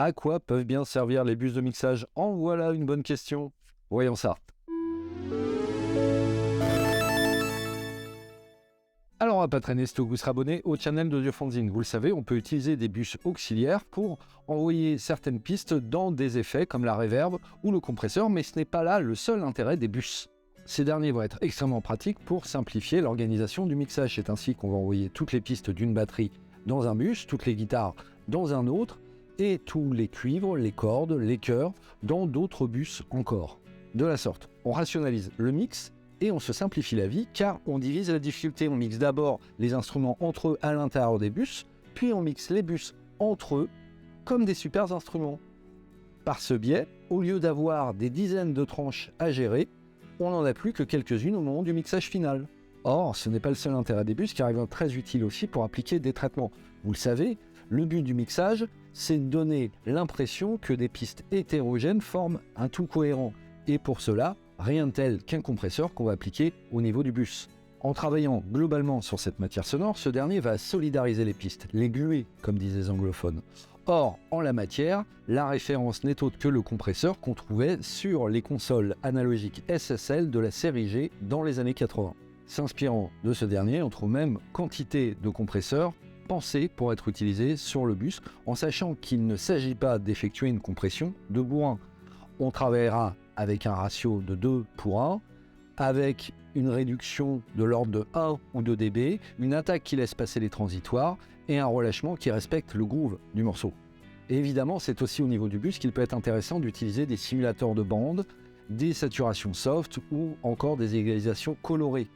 À quoi peuvent bien servir les bus de mixage? En voilà une bonne question. Voyons ça. Alors on va pas traîner, c'est vous se abonner au channel d'Audiofanzine. Vous le savez, on peut utiliser des bus auxiliaires pour envoyer certaines pistes dans des effets comme la reverb ou le compresseur, mais ce n'est pas là le seul intérêt des bus. Ces derniers vont être extrêmement pratiques pour simplifier l'organisation du mixage. C'est ainsi qu'on va envoyer toutes les pistes d'une batterie dans un bus, toutes les guitares dans un autre, et tous les cuivres, les cordes, les chœurs dans d'autres bus encore. De la sorte, on rationalise le mix et on se simplifie la vie car on divise la difficulté. On mixe d'abord les instruments entre eux à l'intérieur des bus, puis on mixe les bus entre eux comme des super instruments. Par ce biais, au lieu d'avoir des dizaines de tranches à gérer, on n'en a plus que quelques-unes au moment du mixage final. Or, ce n'est pas le seul intérêt des bus car ils vont être très utiles aussi pour appliquer des traitements. Vous le savez, le but du mixage, c'est de donner l'impression que des pistes hétérogènes forment un tout cohérent. Et pour cela, rien de tel qu'un compresseur qu'on va appliquer au niveau du bus. En travaillant globalement sur cette matière sonore, ce dernier va solidariser les pistes, les gluer, comme disent les anglophones. Or, en la matière, la référence n'est autre que le compresseur qu'on trouvait sur les consoles analogiques SSL de la série G dans les années 80. S'inspirant de ce dernier, on trouve même quantité de compresseurs pensés pour être utilisés sur le bus, en sachant qu'il ne s'agit pas d'effectuer une compression de bourrin. On travaillera avec un ratio de 2 pour 1, avec une réduction de l'ordre de 1 ou 2 dB, une attaque qui laisse passer les transitoires et un relâchement qui respecte le groove du morceau. Et évidemment, c'est aussi au niveau du bus qu'il peut être intéressant d'utiliser des simulateurs de bande, des saturations soft ou encore des égalisations colorées.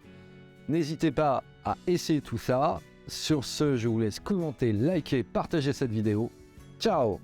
N'hésitez pas à essayer tout ça. Sur ce, je vous laisse commenter, liker, partager cette vidéo. Ciao!